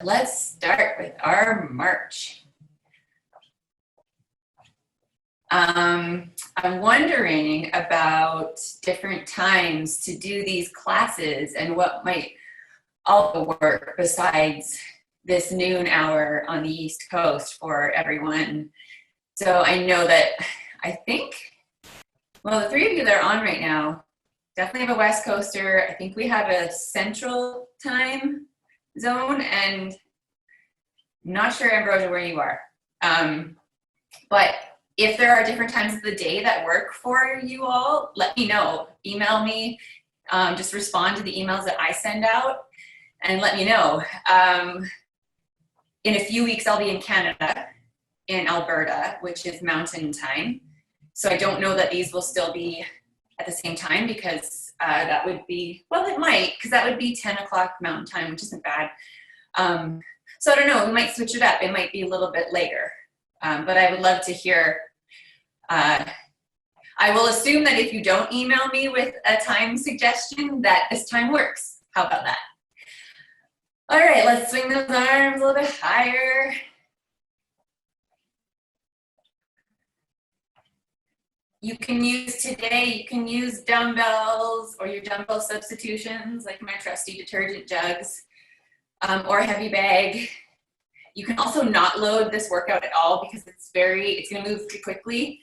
let's start with our march. I'm wondering about different times to do these classes and what might also work besides this noon hour on the East Coast for everyone. So I know that I think, well, the three of you that are on right now definitely have a West Coaster. I think we have a Central time zone, and I'm not sure, Ambrosia, where you are. But if there are different times of the day that work for you all, let me know. Email me, just respond to the emails that I send out and let me know. In a few weeks, I'll be in Canada, in Alberta, which is mountain time. So I don't know that these will still be at the same time because that would be, well, it might, because that would be 10 o'clock mountain time, which isn't bad. So I don't know, we might switch it up. It might be a little bit later, but I would love to hear. I will assume that if you don't email me with a time suggestion, that this time works. How about that? All right, let's swing those arms a little bit higher. You can use dumbbells or your dumbbell substitutions, like my trusty detergent jugs, or a heavy bag. You can also not load this workout at all because it's going to move pretty quickly.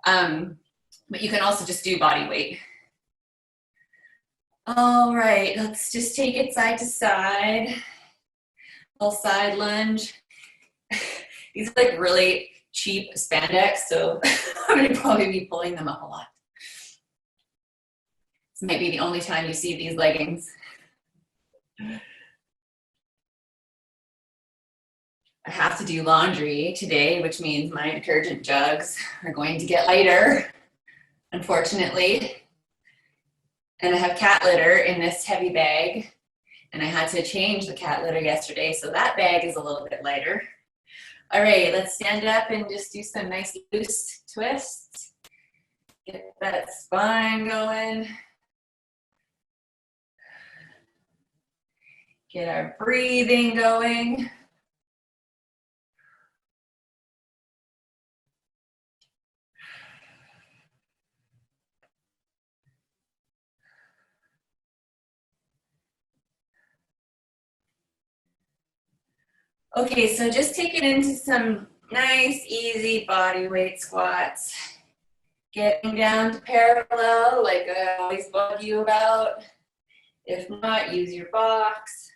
But you can also just do body weight. All right, let's just take it side to side. Little side lunge. These are like really cheap spandex, so I'm gonna probably be pulling them up a lot. This might be the only time you see these leggings. I have to do laundry today, which means my detergent jugs are going to get lighter, unfortunately. And I have cat litter in this heavy bag, and I had to change the cat litter yesterday, so that bag is a little bit lighter. All right, let's stand up and just do some nice loose twists. Get that spine going. Get our breathing going. Okay, so just take it into some nice, easy body weight squats. Getting down to parallel, like I always bug you about. If not, use your box.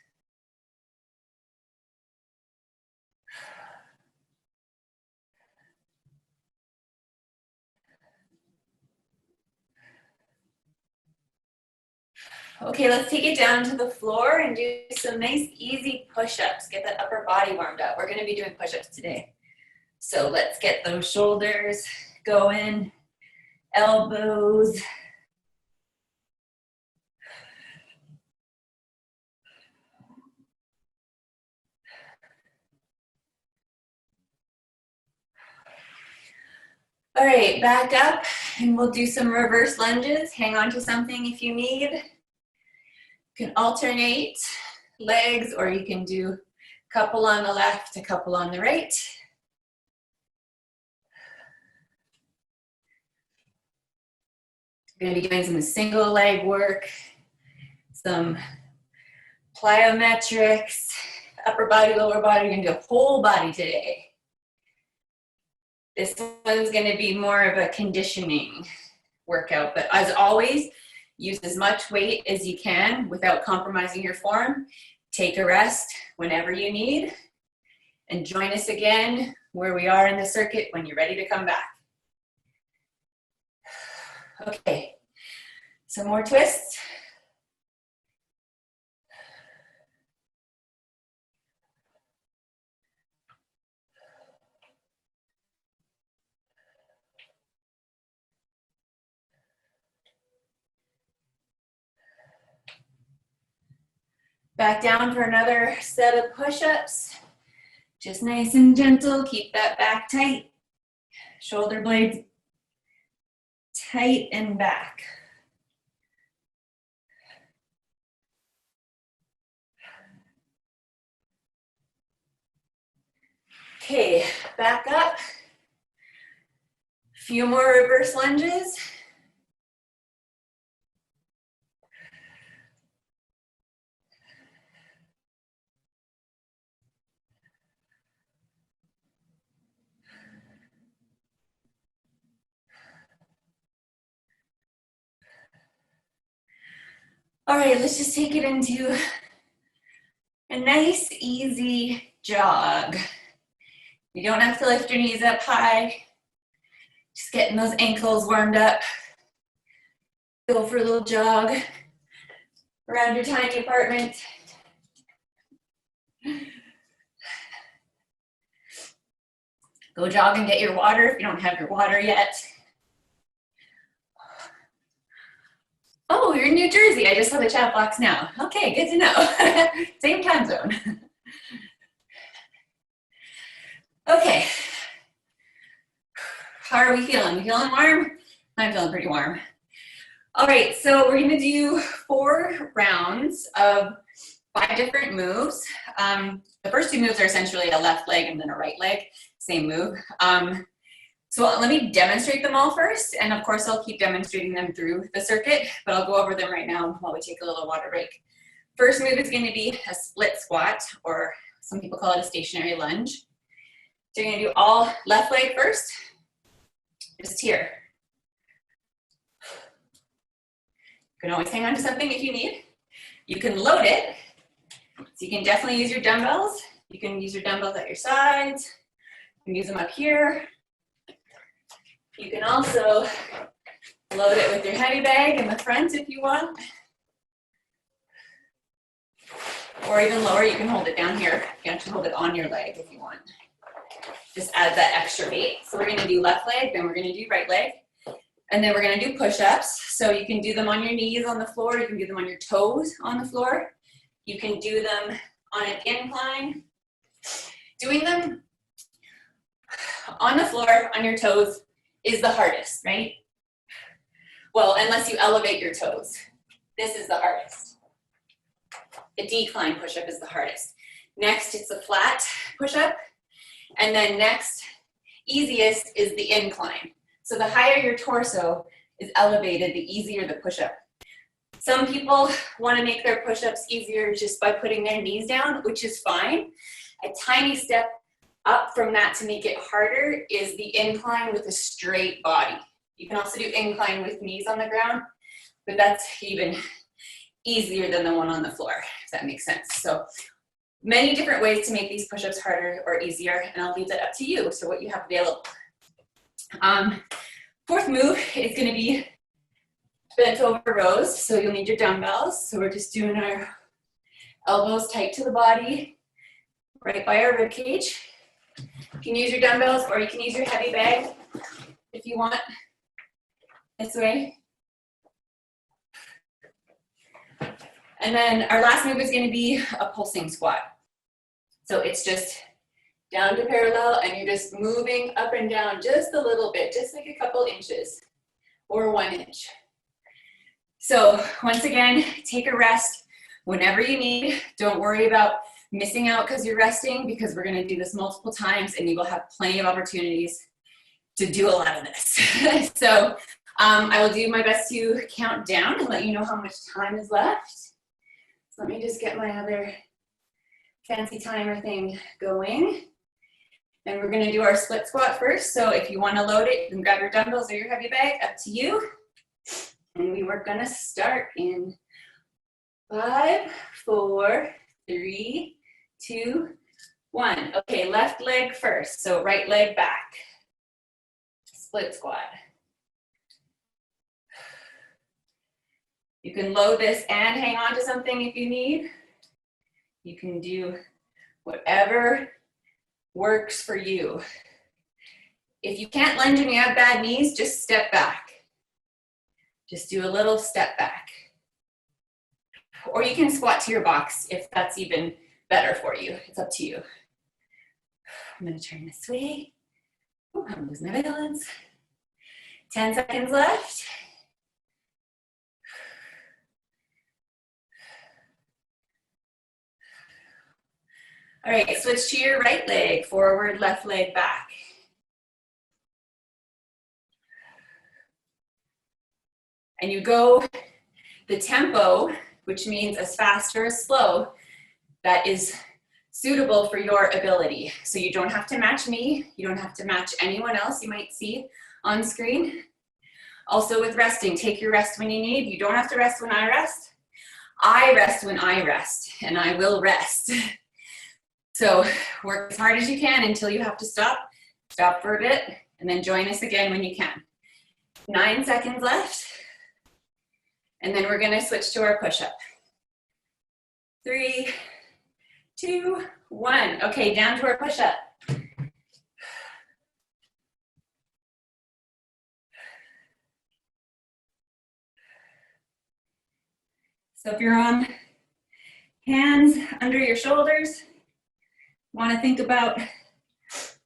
Okay, let's take it down to the floor and do some nice, easy push-ups. Get that upper body warmed up. We're gonna be doing push-ups today. So let's get those shoulders going, elbows. All right, back up, and we'll do some reverse lunges. Hang on to something if you need. You can alternate legs, or you can do a couple on the left, a couple on the right. We're going to be doing some single leg work, some plyometrics, upper body, lower body. We're going to do a whole body today. This one's going to be more of a conditioning workout, but as always, use as much weight as you can without compromising your form. Take a rest whenever you need, and join us again where we are in the circuit when you're ready to come back. Okay, some more twists. Back down for another set of push-ups. Just nice and gentle, keep that back tight. Shoulder blades tight and back. Okay, back up. Few more reverse lunges. All right, let's just take it into a nice, easy jog. You don't have to lift your knees up high. Just getting those ankles warmed up. Go for a little jog around your tiny apartment. Go jog and get your water if you don't have your water yet. Oh, you're in New Jersey. I just saw the chat box now. Okay, good to know. Same time zone. Okay. How are we feeling? We feeling warm? I'm feeling pretty warm. All right, so we're gonna do 4 rounds of 5 different moves. The first 2 moves are essentially a left leg and then a right leg, same move. So let me demonstrate them all first, and of course I'll keep demonstrating them through the circuit, but I'll go over them right now while we take a little water break. First move is going to be a split squat, or some people call it a stationary lunge. So you're going to do all left leg first, just here. You can always hang on to something if you need. You can load it, so you can definitely use your dumbbells. You can use your dumbbells at your sides. You can use them up here. You can also load it with your heavy bag in the front if you want. Or even lower, you can hold it down here. You can actually hold it on your leg if you want. Just add that extra weight. So we're gonna do left leg, then we're gonna do right leg. And then we're gonna do push-ups. So you can do them on your knees on the floor. You can do them on your toes on the floor. You can do them on an incline. Doing them on the floor, on your toes, is the hardest, right? Well, unless you elevate your toes. This is the hardest. The decline push-up is the hardest. Next, it's a flat push-up. And then next, easiest is the incline. So the higher your torso is elevated, the easier the push-up. Some people want to make their push-ups easier just by putting their knees down, which is fine. A tiny step up from that to make it harder is the incline with a straight body. You can also do incline with knees on the ground, but that's even easier than the one on the floor, if that makes sense. So many different ways to make these push-ups harder or easier, and I'll leave that up to you, so what you have available. Fourth move is gonna be bent over rows, so you'll need your dumbbells. So we're just doing our elbows tight to the body, right by our rib cage. You can use your dumbbells or you can use your heavy bag if you want, this way. And then our last move is going to be a pulsing squat. So it's just down to parallel and you're just moving up and down just a little bit, just like a couple inches or 1 inch. So once again, take a rest whenever you need. Don't worry about missing out because you're resting, because we're going to do this multiple times and you will have plenty of opportunities to do a lot of this. So I will do my best to count down and let you know how much time is left. So let me just get my other fancy timer thing going. And we're going to do our split squat first. So if you want to load it, you can grab your dumbbells or your heavy bag, up to you. And we were going to start in 5, 4, 3, 2, 1. Okay, left leg first. So right leg back. Split squat. You can load this and hang on to something if you need. You can do whatever works for you. If you can't lunge and you have bad knees, just step back. Just do a little step back. Or you can squat to your box if that's even better for you. It's up to you. I'm gonna turn this way. Ooh, I'm losing my balance. 10 seconds left. All right, switch to your right leg, forward, left leg back. And you go the tempo, which means as fast or as slow, that is suitable for your ability. So you don't have to match me, you don't have to match anyone else you might see on screen. Also with resting, take your rest when you need. You don't have to rest when I rest. I rest when I rest, and I will rest. So work as hard as you can until you have to stop. Stop for a bit, and then join us again when you can. 9 seconds left. And then we're gonna switch to our push-up. 3, 2, 1. Okay, down to our push-up. So if you're on hands under your shoulders, want to think about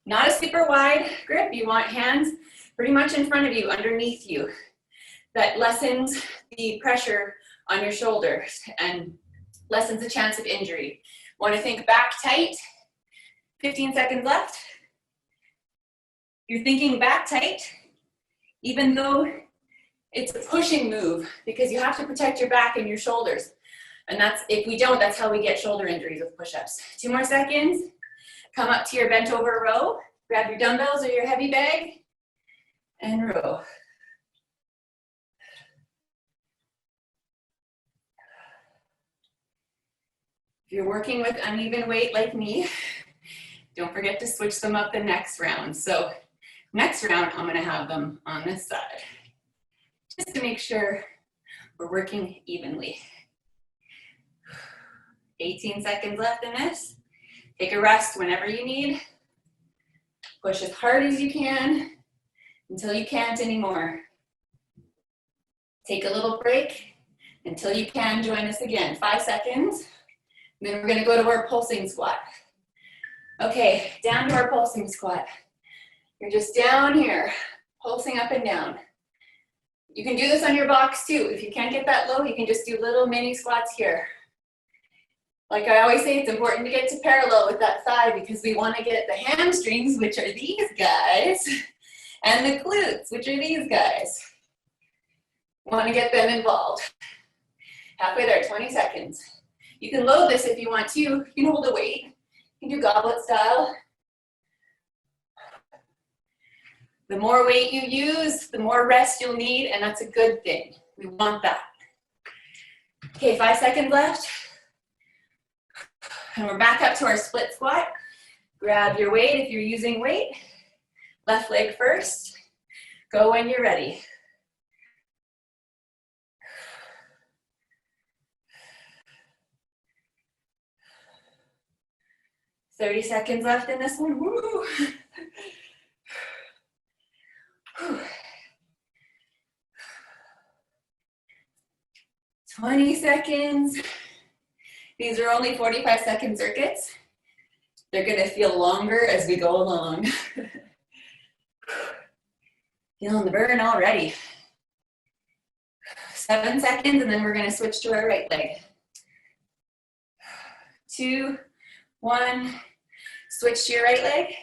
not a super wide grip. You want hands pretty much in front of you, underneath you. That lessens the pressure on your shoulders and lessens the chance of injury. Want to think back tight. 15 seconds left. You're thinking back tight, even though it's a pushing move, because you have to protect your back and your shoulders. And that's, if we don't, that's how we get shoulder injuries with push-ups. 2 more seconds. Come up to your bent over row. Grab your dumbbells or your heavy bag and row. If you're working with uneven weight like me, don't forget to switch them up the next round. So next round, I'm gonna have them on this side, just to make sure we're working evenly. 18 seconds left in this. Take a rest whenever you need. Push as hard as you can until you can't anymore. Take a little break until you can join us again. 5 seconds. And then we're gonna go to our pulsing squat. Okay, down to our pulsing squat. You're just down here, pulsing up and down. You can do this on your box too. If you can't get that low, you can just do little mini squats here. Like I always say, it's important to get to parallel with that thigh because we want to get the hamstrings, which are these guys, and the glutes, which are these guys. We want to get them involved. Halfway there, 20 seconds. You can load this if you want to. You can hold a weight. You can do goblet style. The more weight you use, the more rest you'll need, and that's a good thing. We want that. Okay, 5 seconds left. And we're back up to our split squat. Grab your weight if you're using weight. Left leg first. Go when you're ready. "30 seconds left in this one. Woo. 20 seconds. These are only 45-second circuits. They're gonna feel longer as we go along. Feeling the burn already. 7 seconds, and then we're gonna switch to our right leg. 2, 1, switch to your right leg.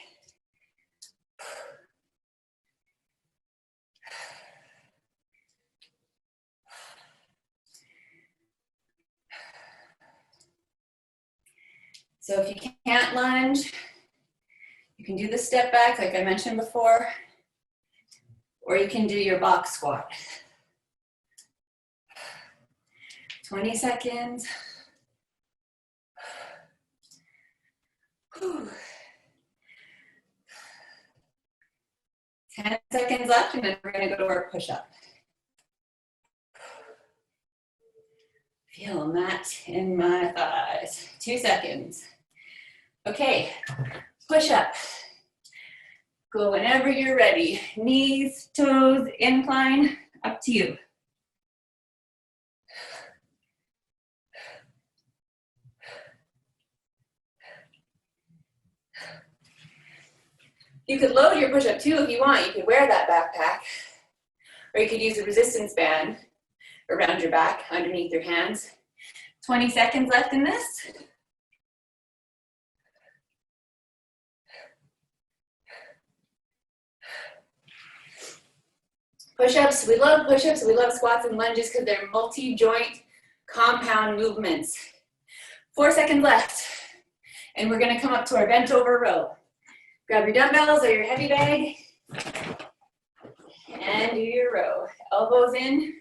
So if you can't lunge, you can do the step back like I mentioned before, or you can do your box squat. 20 seconds. 10 seconds left, and then we're gonna go to our push-up. Feel that in my thighs. 2 seconds. Okay, push-up. Go whenever you're ready. Knees, toes, incline, up to you. You could load your push-up too if you want. You could wear that backpack, or you could use a resistance band around your back, underneath your hands. 20 seconds left in this. Push-ups, we love push-ups, we love squats and lunges because they're multi-joint compound movements. 4 seconds left. And we're gonna come up to our bent over row. Grab your dumbbells or your heavy bag and do your row. Elbows in,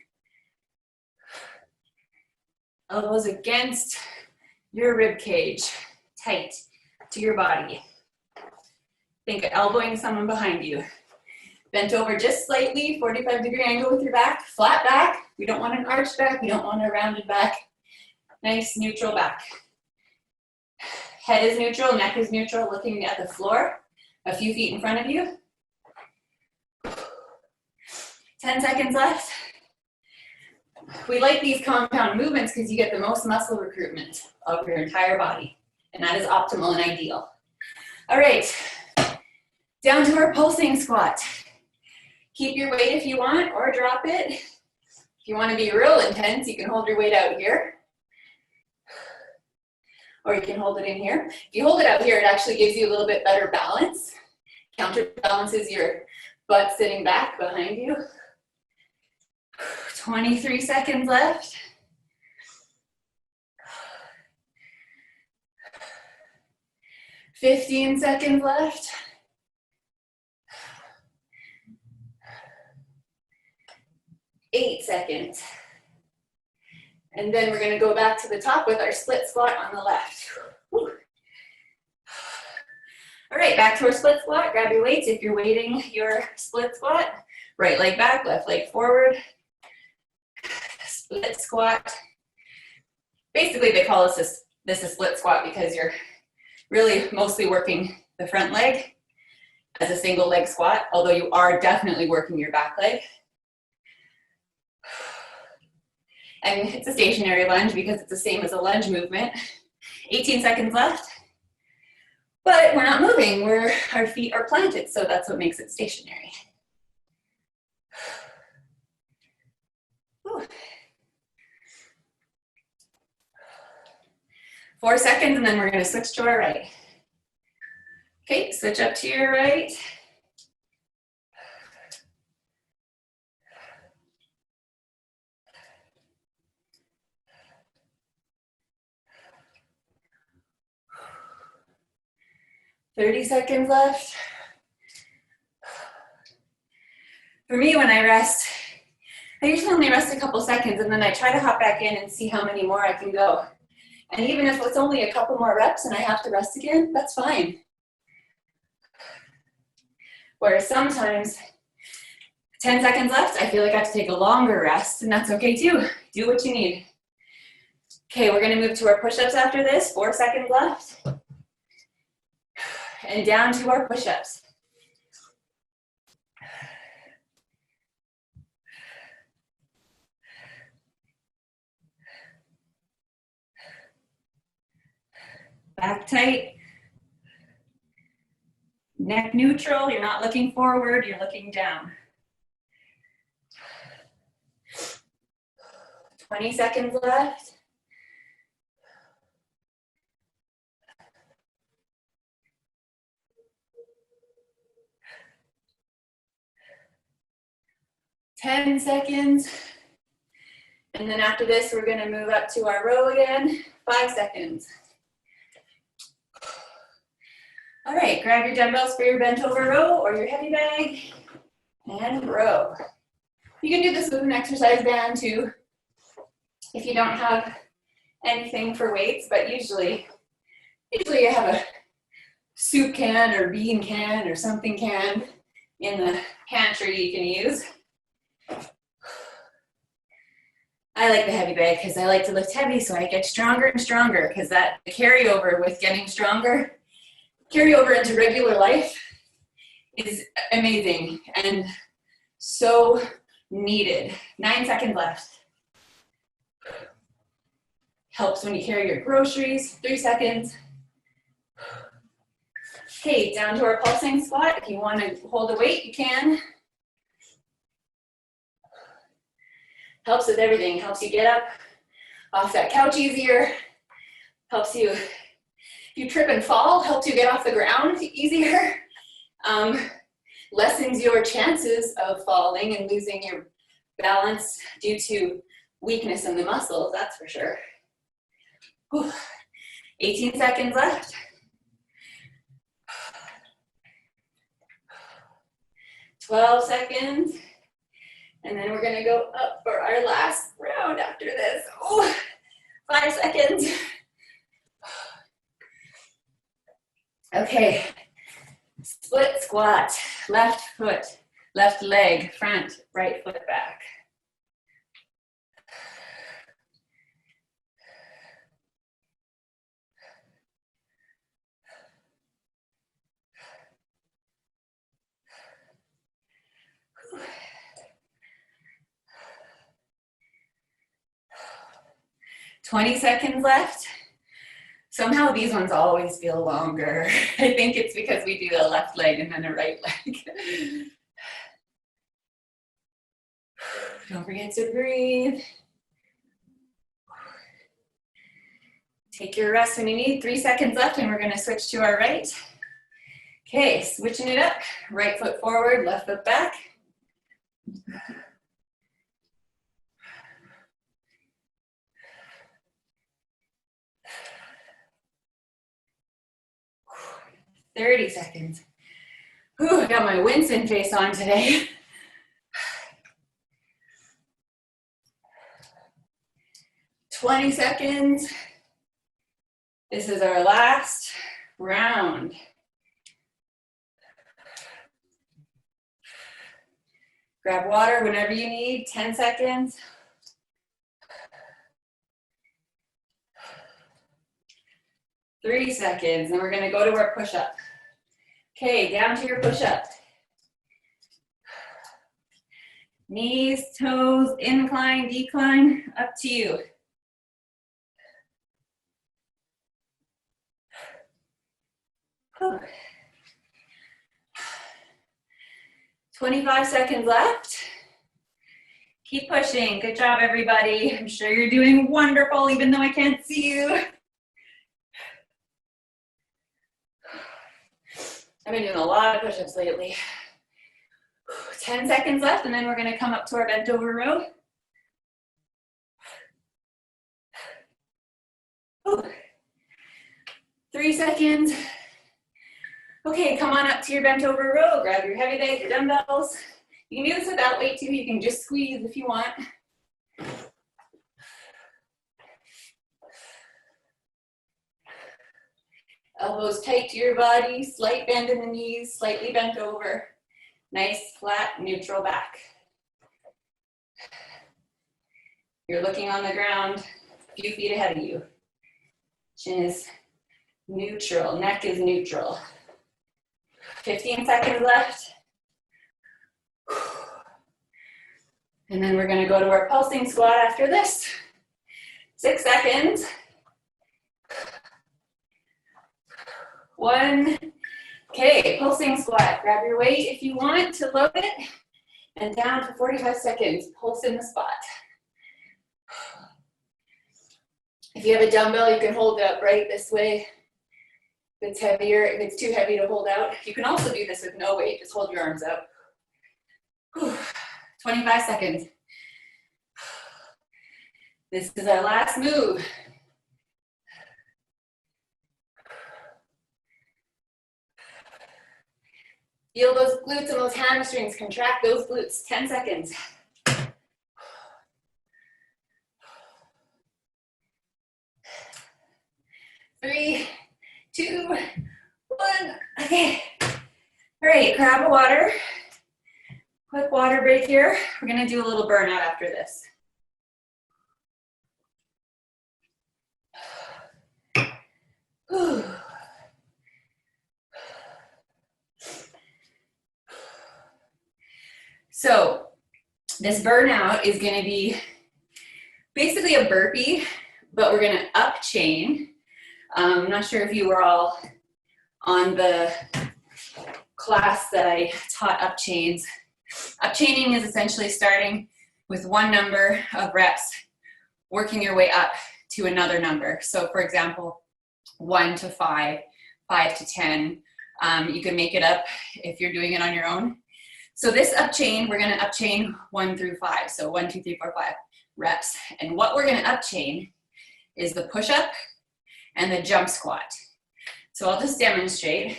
elbows against your rib cage, tight to your body. Think of elbowing someone behind you. Bent over just slightly, 45-degree angle with your back, flat back. We don't want an arched back, we don't want a rounded back. Nice neutral back. Head is neutral, neck is neutral, looking at the floor, a few feet in front of you. 10 seconds left. We like these compound movements because you get the most muscle recruitment of your entire body, and that is optimal and ideal. All right, down to our pulsing squat. Keep your weight if you want, or drop it. If you want to be real intense, you can hold your weight out here, or you can hold it in here. If you hold it out here, it actually gives you a little bit better balance. Counterbalances your butt sitting back behind you. 23 seconds left. Fifteen seconds left. 8 seconds. And then we're gonna go back to the top with our split squat on the left. Whew. All right, back to our split squat. Grab your weights if you're weighting your split squat. Right leg back, left leg forward. Split squat. Basically, they call this a split squat because you're really mostly working the front leg as a single leg squat, although you are definitely working your back leg. And it's a stationary lunge because it's the same as a lunge movement. 18 seconds left. But we're not moving, our feet are planted, so that's what makes it stationary. Whew. 4 seconds, and then we're gonna switch to our right. Okay, switch up to your right. Thirty seconds left. For me, when I rest, I usually only rest a couple seconds, and then I try to hop back in and see how many more I can go. And even if it's only a couple more reps and I have to rest again, that's fine. Whereas sometimes, 10 seconds left, I feel like I have to take a longer rest, and that's okay too. Do what you need. Okay, we're gonna move to our push-ups after this. 4 seconds left. And down to our push-ups. Back tight. Neck neutral, you're not looking forward, you're looking down. 20 seconds left. Ten seconds. And then after this, we're gonna move up to our row again. 5 seconds. All right, grab your dumbbells for your bent over row or your heavy bag and row. You can do this with an exercise band too, if you don't have anything for weights, but usually you have a soup can or bean can or something can in the pantry you can use. I like the heavy bag because I like to lift heavy so I get stronger and stronger, because that carryover with getting stronger, carryover into regular life is amazing and so needed. 9 seconds left. Helps when you carry your groceries. 3 seconds. Okay, down to our pulsing squat. If you want to hold a weight, you can. Helps with everything. Helps you get up off that couch easier. Helps you, if you trip and fall, helps you get off the ground easier. lessens your chances of falling and losing your balance due to weakness in the muscles, that's for sure. Whew. 18 seconds left. 12 seconds. And then we're gonna go up for our last round after this. Oh, 5 seconds. Okay, split squat, left foot, left leg, front, right foot back. Whew. 20 seconds left. Somehow these ones always feel longer. I think it's because we do a left leg and then a right leg. Don't forget to breathe. Take your rest when you need. 3 seconds left and we're gonna switch to our right. Okay, switching it up. Right foot forward, left foot back. Whew. 30 seconds. Ooh, I got my Winston face on today. 20 seconds. This is our last round. Grab water whenever you need, 10 seconds. Three seconds, and we're gonna go to our push-up. Okay, down to your push-up. Knees, toes, incline, decline, up to you. 25 seconds left. Keep pushing. Good job, everybody. I'm sure you're doing wonderful, even though I can't see you. I've been doing a lot of push-ups lately. 10 seconds left, and then we're gonna come up to our bent over row. Ooh. 3 seconds. Okay, come on up to your bent over row. Grab your heavy bag, your dumbbells. You can do this without weight too. You can just squeeze if you want. Elbows tight to your body, slight bend in the knees, slightly bent over. Nice, flat, neutral back. You're looking on the ground a few feet ahead of you. Chin is neutral, neck is neutral. 15 seconds left. And then we're gonna go to our pulsing squat after this. 6 seconds. 1. Okay, pulsing squat. Grab your weight if you want to load it. And down for 45 seconds. Pulse in the spot. If you have a dumbbell, you can hold it up right this way. If it's heavier, if it's too heavy to hold out, you can also do this with no weight. Just hold your arms out. 25 seconds. This is our last move. Feel those glutes and those hamstrings. Contract those glutes. 10 seconds. 3, 2, 1. Okay. All right, grab a water. Quick water break here. We're gonna do a little burnout after this. Whew. So this burnout is gonna be basically a burpee, but we're gonna up chain. I'm not sure if you were all on the class that I taught up chains. Up chaining is essentially starting with one number of reps, working your way up to another number. So for example, 1 to 5, 5 to 10. You can make it up if you're doing it on your own. So this up chain, we're gonna up chain 1 through 5. So 1, 2, 3, 4, 5 reps. And what we're gonna up chain is the push up and the jump squat. So I'll just demonstrate.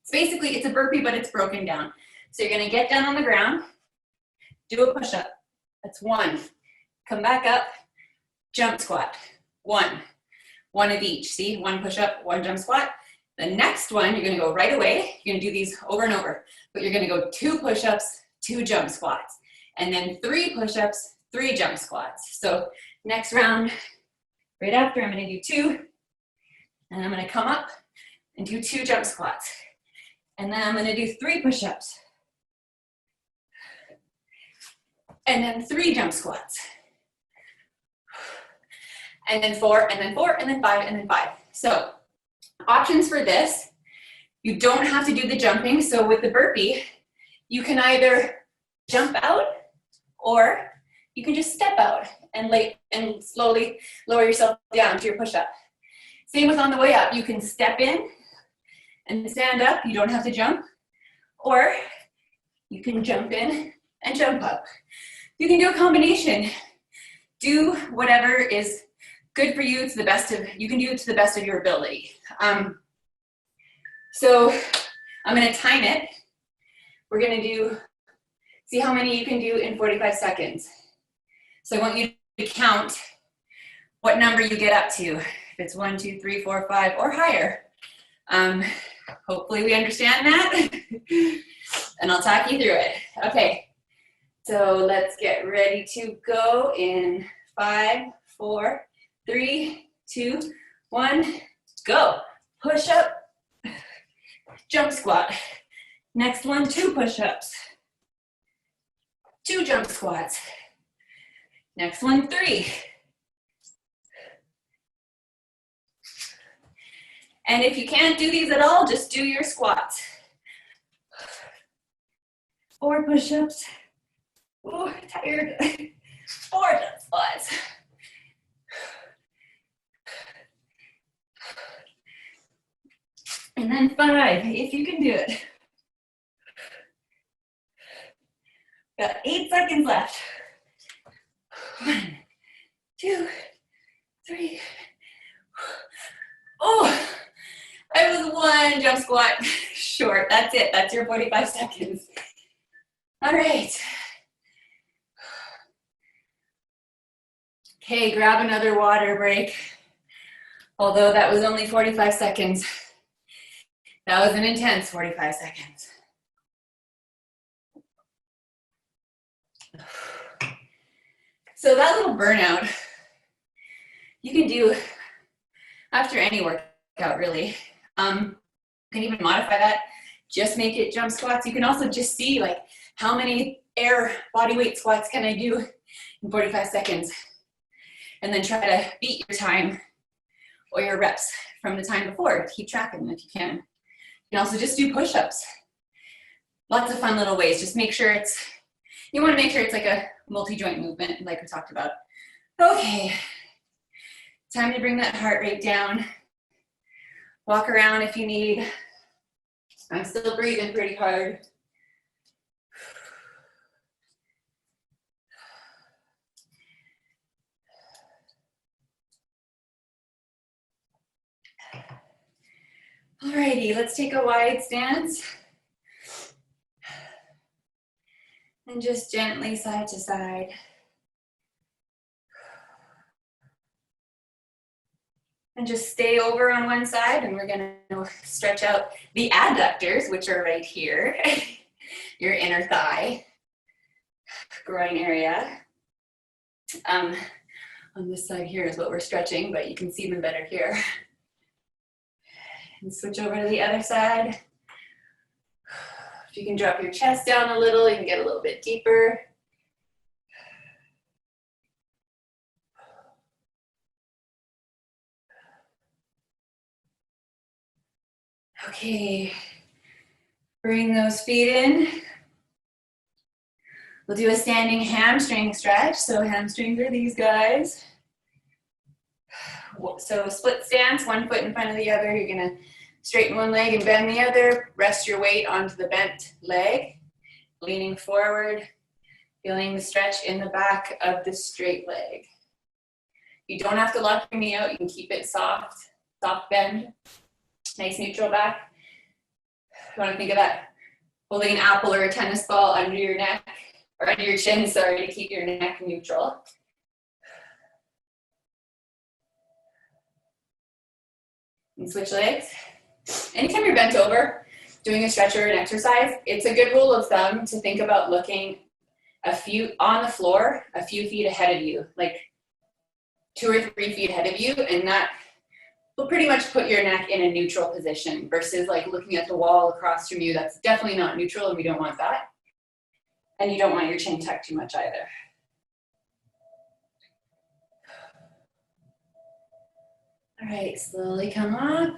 It's basically, it's a burpee, but it's broken down. So you're gonna get down on the ground, do a push up. That's 1. Come back up, jump squat. 1. 1 of each. See, 1 push up, 1 jump squat. The next one, you're gonna go right away. You're gonna do these over and over, but you're gonna go 2 push-ups, 2 jump squats, and then 3 push-ups, 3 jump squats. So next round, right after, I'm gonna do 2, and I'm gonna come up and do 2 jump squats. And then I'm gonna do 3 push-ups, and then 3 jump squats, and then 4, and then 4, and then 5, and then 5. So options for this, you don't have to do the jumping. So with the burpee, you can either jump out or you can just step out and slowly lower yourself down to your push-up. Same with on the way up. You can step in and stand up. You don't have to jump. Or you can jump in and jump up. You can do a combination. Do whatever is good for you to the best of, you can do it to the best of your ability. So I'm gonna time it. We're gonna see how many you can do in 45 seconds. So I want you to count what number you get up to. If it's 1, 2, 3, 4, 5, or higher. Hopefully we understand that. And I'll talk you through it. Okay, so let's get ready to go in 5, 4, 3, 2, 1, go. Push up, jump squat. Next one, 2 push-ups, 2 jump squats. Next one, 3. And if you can't do these at all, just do your squats. 4 push-ups. Oh, tired. 4 jump squats. And then 5, if you can do it. Got 8 seconds left. 1, 2, 3. Oh, I was 1 jump squat short. That's it. That's your 45 seconds. All right. Okay, grab another water break. Although that was only 45 seconds. That was an intense 45 seconds. So that little burnout, you can do after any workout, really. You can even modify that. Just make it jump squats. You can also just see like how many air body weight squats can I do in 45 seconds. And then try to beat your time or your reps from the time before. Keep track of them if you can. You can also just do push-ups. Lots of fun little ways. Just make sure you want to make sure it's like a multi-joint movement like we talked about. Okay, time to bring that heart rate down. Walk around if you need. I'm still breathing pretty hard. Alrighty, let's take a wide stance. And just gently side to side. And just stay over on one side, and we're gonna stretch out the adductors, which are right here. Your inner thigh, groin area. On this side here is what we're stretching, but you can see them better here. And switch over to the other side. If you can drop your chest down a little, you can get a little bit deeper. Okay, bring those feet in. We'll do a standing hamstring stretch. So hamstrings are these guys. So split stance, one foot in front of the other. You're gonna straighten one leg and bend the other. Rest your weight onto the bent leg. leaning forward, feeling the stretch in the back of the straight leg. You don't have to lock your knee out. You can keep it soft, soft bend, nice neutral back. You want to think of that holding an apple or a tennis ball under your neck, or under your chin, sorry, to keep your neck neutral. And switch legs. Anytime you're bent over, doing a stretch or an exercise, it's a good rule of thumb to think about looking on the floor, a few feet ahead of you, like 2 or 3 feet ahead of you, and that will pretty much put your neck in a neutral position versus like looking at the wall across from you. That's definitely not neutral, and we don't want that. And you don't want your chin tucked too much either. All right, slowly come up.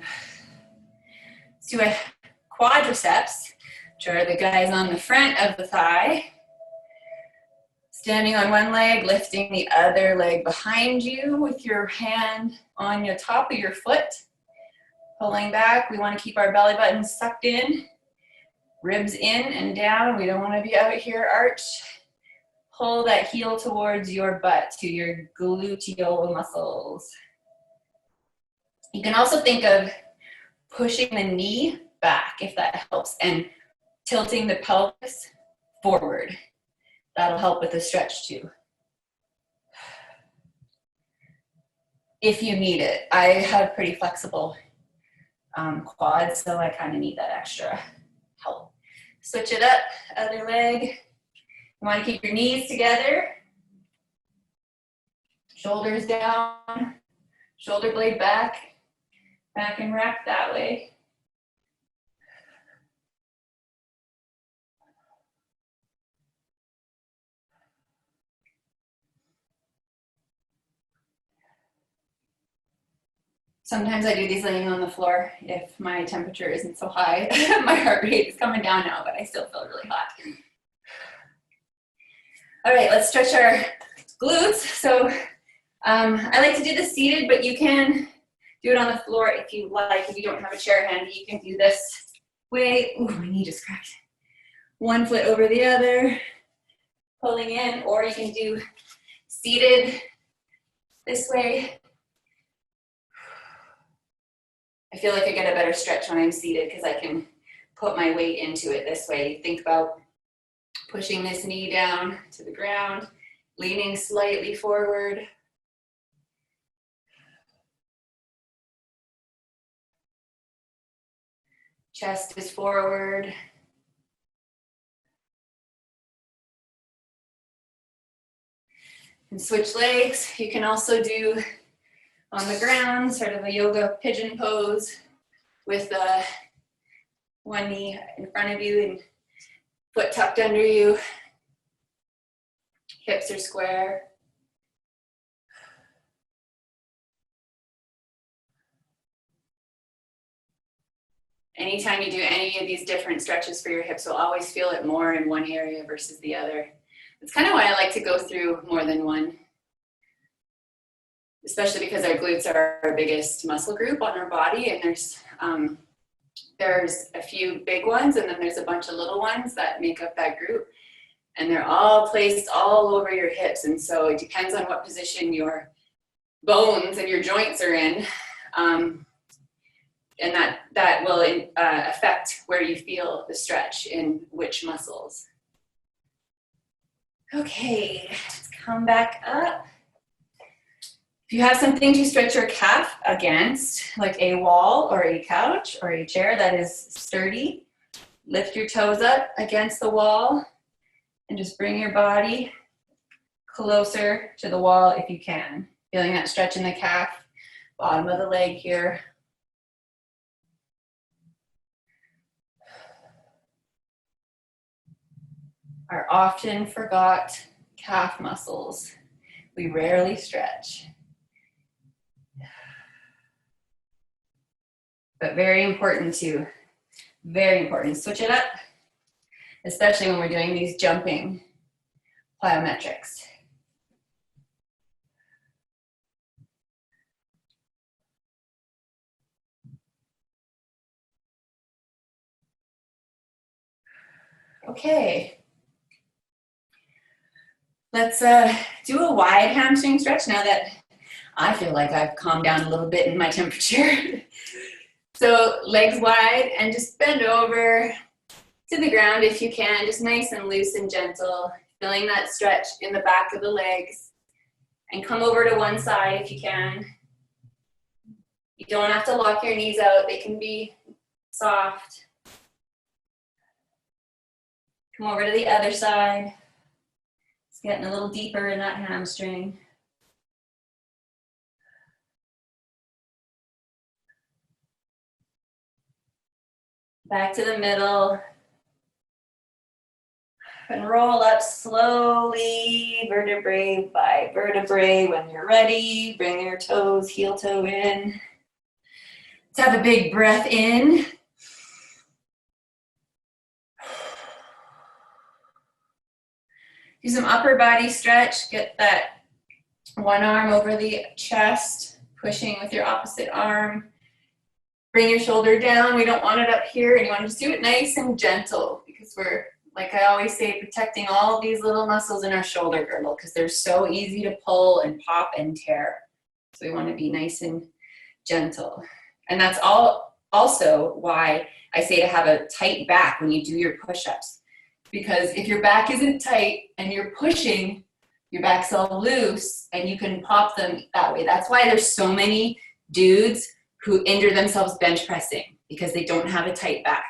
Let's do a quadriceps, which are the guys on the front of the thigh. Standing on one leg, lifting the other leg behind you with your hand on the top of your foot. Pulling back, we want to keep our belly button sucked in. Ribs in and down, we don't want to be out here arched. Pull that heel towards your butt, to your gluteal muscles. You can also think of pushing the knee back, if that helps, and tilting the pelvis forward. That'll help with the stretch too. If you need it. I have pretty flexible quads, so I kind of need that extra help. Switch it up, other leg. You want to keep your knees together. Shoulders down, shoulder blade back and wrap that way. Sometimes I do these laying on the floor if my temperature isn't so high. My heart rate is coming down now, but I still feel really hot. All right, let's stretch our glutes. So I like to do this seated, but you can do it on the floor if you like. If you don't have a chair handy, you can do this way. Ooh, my knee just cracked. One foot over the other, pulling in, or you can do seated this way. I feel like I get a better stretch when I'm seated because I can put my weight into it this way. Think about pushing this knee down to the ground, leaning slightly forward. Chest is forward. And switch legs. You can also do on the ground, sort of a yoga pigeon pose with one knee in front of you and foot tucked under you. Hips are square. Anytime you do any of these different stretches for your hips, you'll always feel it more in one area versus the other. That's kind of why I like to go through more than one, especially because our glutes are our biggest muscle group on our body, and there's a few big ones, and then there's a bunch of little ones that make up that group, and they're all placed all over your hips, and so it depends on what position your bones and your joints are in, and that will affect where you feel the stretch in which muscles. Okay, let's come back up. If you have something to stretch your calf against, like a wall or a couch or a chair that is sturdy, lift your toes up against the wall and just bring your body closer to the wall if you can. Feeling that stretch in the calf, bottom of the leg here. Our often forgot calf muscles. We rarely stretch. But very important too, very important. Switch it up, especially when we're doing these jumping plyometrics. Okay, Let's do a wide hamstring stretch now that I feel like I've calmed down a little bit in my temperature. So legs wide and just bend over to the ground if you can, just nice and loose and gentle, feeling that stretch in the back of the legs. And come over to one side if you can. You don't have to lock your knees out, they can be soft. Come over to the other side. It's getting a little deeper in that hamstring. Back to the middle. And roll up slowly, vertebrae by vertebrae. When you're ready, bring your toes, heel toe in. Let's have a big breath in. Do some upper body stretch. Get that one arm over the chest, pushing with your opposite arm. Bring your shoulder down. We don't want it up here, and you want to just do it nice and gentle because we're, like I always say, protecting all these little muscles in our shoulder girdle because they're so easy to pull and pop and tear. So we want to be nice and gentle. And that's also why I say to have a tight back when you do your push-ups. Because if your back isn't tight and you're pushing, your back's all loose and you can pop them that way. That's why there's so many dudes who injure themselves bench pressing because they don't have a tight back.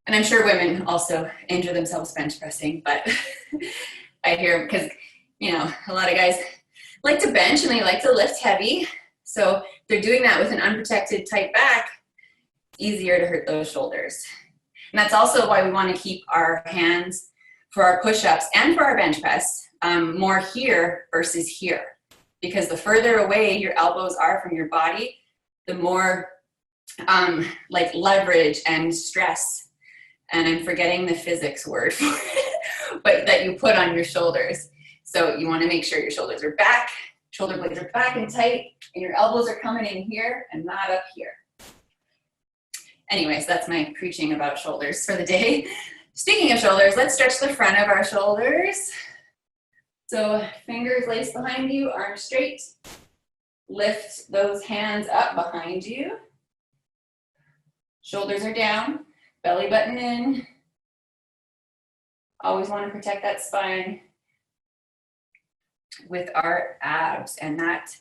And I'm sure women also injure themselves bench pressing, but I hear, because, you know, a lot of guys like to bench and they like to lift heavy. So they're doing that with an unprotected tight back, easier to hurt those shoulders. And that's also why we want to keep our hands for our push-ups and for our bench press more here versus here. Because the further away your elbows are from your body, the more like leverage and stress, and I'm forgetting the physics word for it, but that you put on your shoulders. So you want to make sure your shoulders are back, shoulder blades are back and tight, and your elbows are coming in here and not up here. Anyways, that's my preaching about shoulders for the day. Speaking of shoulders, let's stretch the front of our shoulders. So fingers laced behind you, arms straight. Lift those hands up behind you. Shoulders are down, belly button in. Always want to protect that spine with our abs, and that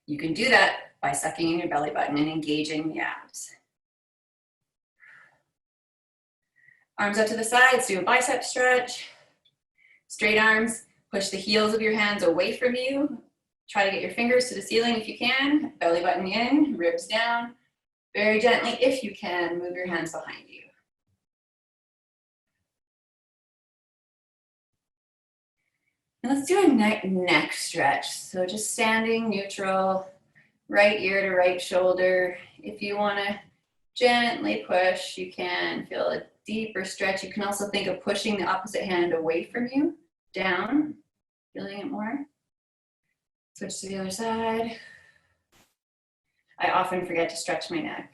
you can do that by sucking in your belly button and engaging the abs. Arms up to the sides, do a bicep stretch. Straight arms, push the heels of your hands away from you. Try to get your fingers to the ceiling if you can. Belly button in, ribs down. Very gently, if you can, move your hands behind you. And let's do a neck stretch. So just standing neutral, right ear to right shoulder. If you want to gently push, you can feel a deeper stretch. You can also think of pushing the opposite hand away from you, down, feeling it more. Switch to the other side. I often forget to stretch my neck.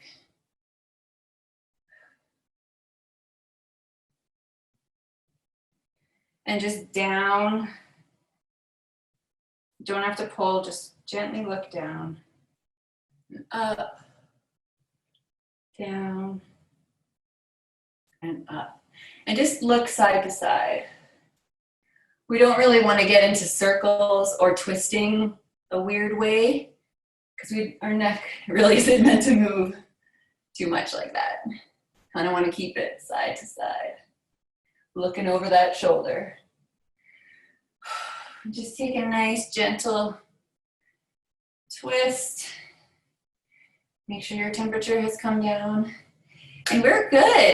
And just down. Don't have to pull, just gently look down. And up, down, and up. And just look side to side. We don't really want to get into circles or twisting a weird way because our neck really isn't meant to move too much like that. Kind of want to keep it side to side. Looking over that shoulder. Just take a nice gentle twist. Make sure your temperature has come down. And we're good.